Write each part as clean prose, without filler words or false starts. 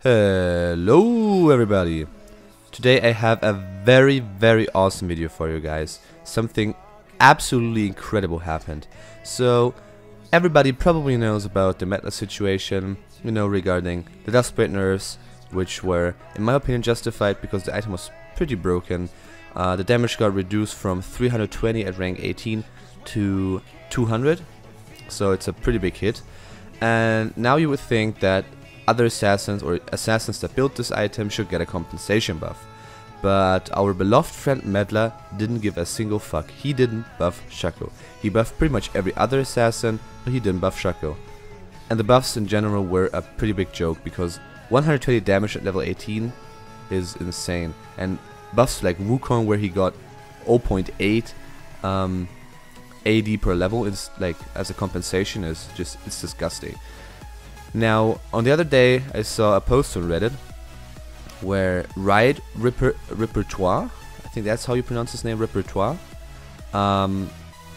Hello everybody! Today I have a very awesome video for you guys. Something absolutely incredible happened. So everybody probably knows about the meta situation, regarding the duskblade nerfs, which were in my opinion justified because the item was pretty broken. The damage got reduced from 320 at rank 18 to 200, so it's a pretty big hit. And now you would think that other assassins or assassins that built this item should get a compensation buff. But our beloved friend Medla didn't give a single fuck. He didn't buff Shaco. He buffed pretty much every other assassin, but he didn't buff Shaco. And the buffs in general were a pretty big joke because 120 damage at level 18 is insane. And buffs like Wukong, where he got 0.8 AD per level, is like as a compensation, is just, it's disgusting. Now, on the other day, I saw a post on Reddit where Riot Repertoire, I think that's how you pronounce his name, Repertoire,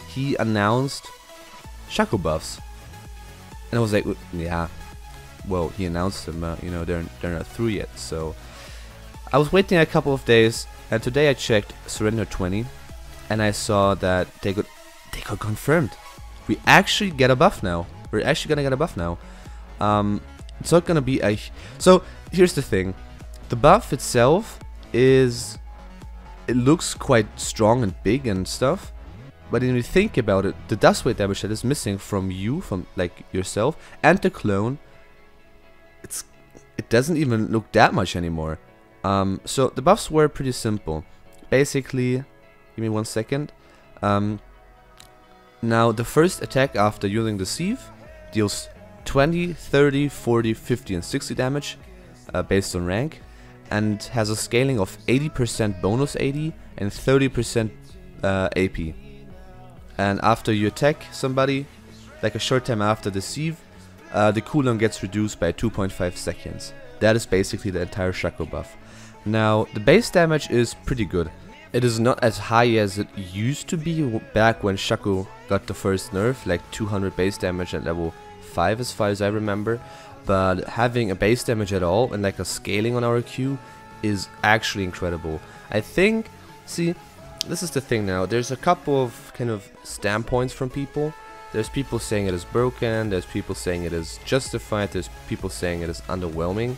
he announced Shaco buffs. And I was like, yeah, well, he announced them, they're not through yet. So I was waiting a couple of days, and today I checked Surrender 20, and I saw that they got confirmed. We actually get a buff now. We're actually gonna get a buff now. It's not gonna be a... So, here's the thing. The buff itself is... It looks quite strong and big and stuff. But when you think about it, the dust weight damage that is missing from you, from like yourself, and the clone, it doesn't even look that much anymore. So, the buffs were pretty simple. Basically, give me 1 second. Now, the first attack after using the sieve deals 20, 30, 40, 50 and 60 damage based on rank, and has a scaling of 80% bonus AD and 30% AP. And after you attack somebody, like a short time after the sieve, the cooldown gets reduced by 2.5 seconds. That is basically the entire Shaco buff. Now, the base damage is pretty good. It is not as high as it used to be back when Shaco got the first nerf, like 200 base damage at level 5 as far as I remember, but having a base damage at all and like a scaling on our Q is actually incredible. I think, see, this is the thing now, there's a couple of kind of standpoints from people. There's people saying it is broken, there's people saying it is justified, there's people saying it is underwhelming.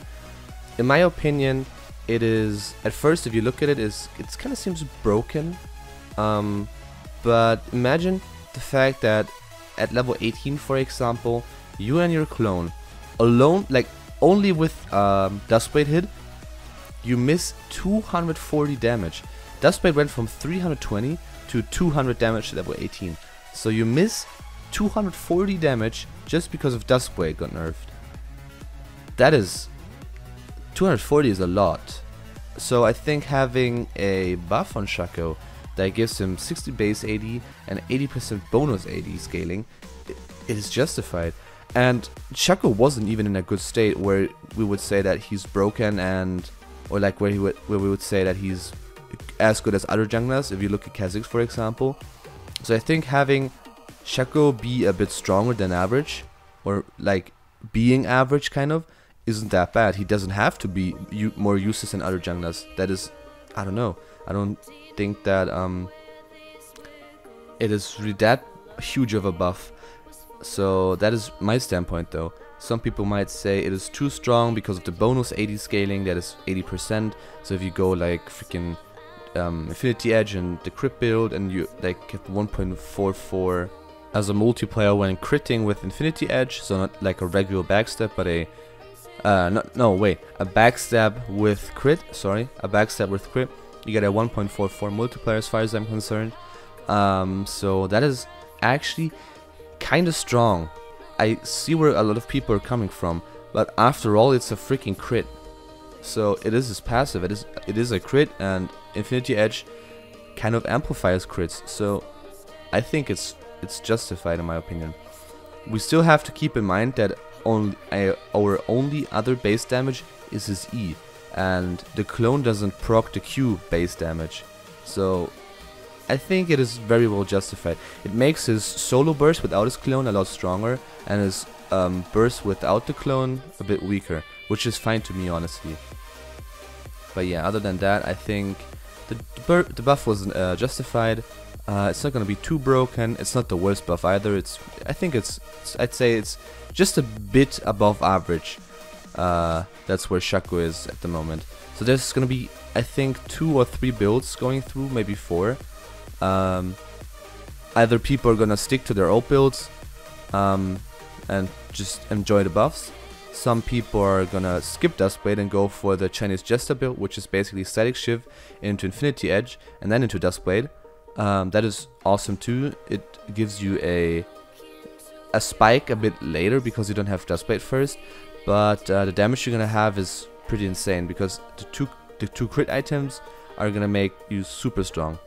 In my opinion, it is, at first if you look at it, it kind of seems broken, but imagine the fact that at level 18 for example, you and your clone alone, like only with duskblade hit, you miss 240 damage. Duskblade went from 320 to 200 damage at level 18, so you miss 240 damage just because of duskblade got nerfed. That is 240 is a lot. So I think having a buff on Shaco that gives him 60 base AD and 80% bonus AD scaling, it is justified. And Shaco wasn't even in a good state where we would say that he's broken, and or like where we would say that he's as good as other junglers, if you look at Kha'Zix for example. So I think having Shaco be a bit stronger than average, or like being average kind of, isn't that bad. He doesn't have to be more useless than other junglers. That is, I don't know. I don't think that it is really that huge of a buff. So that is my standpoint though. Some people might say it is too strong because of the bonus AD scaling that is 80%. So if you go like freaking Infinity Edge and the crit build and you like get 1.44 as a multiplayer when critting with Infinity Edge, so not like a regular backstab but a backstab with crit, a backstab with crit, you get a 1.44 multiplier as far as I'm concerned. So that is actually kind of strong. I see where a lot of people are coming from, but after all, it's a freaking crit. So it is his passive. It is a crit, and Infinity Edge kind of amplifies crits. So I think it's justified in my opinion. We still have to keep in mind that our only other base damage is his E, and the clone doesn't proc the Q base damage. So I think it is very well justified. It makes his solo burst without his clone a lot stronger, and his burst without the clone a bit weaker. which is fine to me, honestly. But yeah, other than that, I think the buff was justified. It's not gonna be too broken. It's not the worst buff either. I'd say it's just a bit above average. That's where Shaco is at the moment. So there's gonna be, I think, 2 or 3 builds going through, maybe 4. Either people are gonna stick to their old builds and just enjoy the buffs. Some people are gonna skip duskblade and go for the Chinese Jester build, which is basically static shift into Infinity Edge and then into duskblade. That is awesome too. It gives you a spike a bit later because you don't have duskblade first, but the damage you're gonna have is pretty insane because the two crit items are gonna make you super strong.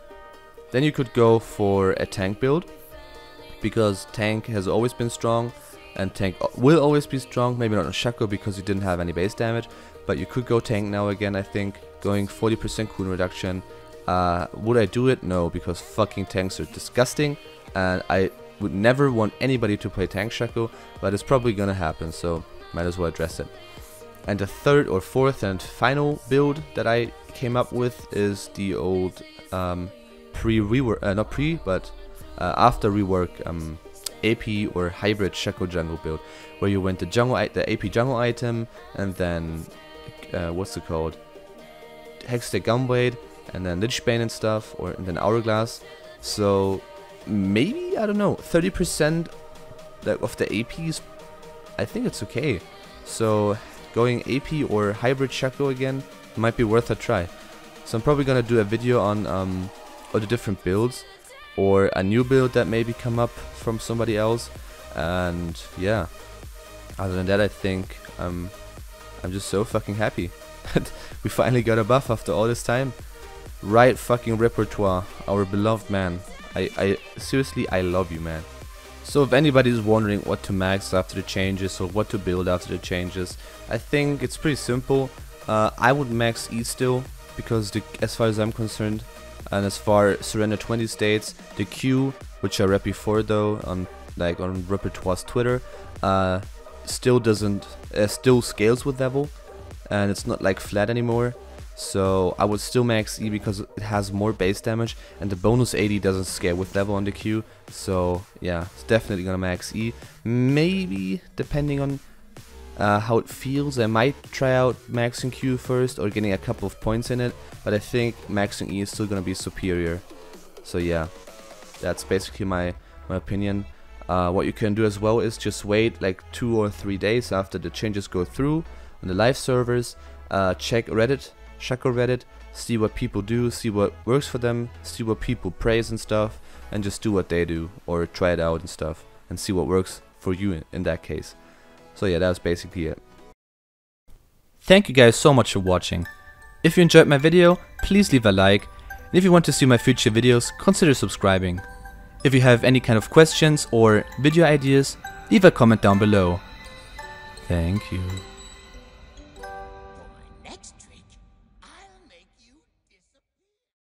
Then you could go for a tank build because tank has always been strong and tank will always be strong. Maybe not on Shaco because you didn't have any base damage, but you could go tank now again. I think going 40% cooldown reduction. Would I do it? No, because fucking tanks are disgusting and I would never want anybody to play tank Shaco, but it's probably gonna happen, so might as well address it. And the third or fourth and final build that I came up with is the old pre-rework, not pre, but after rework AP or hybrid Shaco jungle build, where you went the AP jungle item and then what's it called, Hextech Gunblade and then Lichbane and stuff, and then Hourglass. So maybe, I don't know, 30% of the APs, I think it's okay. So going AP or hybrid Shaco again might be worth a try. So I'm probably gonna do a video on all the different builds, or a new build that maybe come up from somebody else. And yeah, other than that, I think I'm just so fucking happy that we finally got a buff after all this time. Right fucking repertoire, our beloved man. I seriously, I love you, man. So if anybody is wondering what to max after the changes or what to build after the changes, I think it's pretty simple. I would max E still, because as far as I'm concerned, and as far Surrender 20 states, the Q, which I read before though, on Repertoire's Twitter, still scales with level, and it's not like flat anymore. So I would still max E because it has more base damage, and the bonus 80 doesn't scale with level on the Q. So yeah, it's definitely gonna max E. Maybe depending on how it feels, I might try out maxing Q first or getting a couple of points in it, but I think maxing E is still gonna be superior. So yeah, that's basically my opinion. What you can do as well is just wait like 2 or 3 days after the changes go through on the live servers, check Reddit, Shaco Reddit, see what people do, see what works for them, see what people praise and stuff, and just do what they do or try it out and stuff and see what works for you in that case. So yeah, that was basically it. Thank you guys so much for watching. If you enjoyed my video, please leave a like, and if you want to see my future videos, consider subscribing. If you have any kind of questions or video ideas, leave a comment down below. Thank you.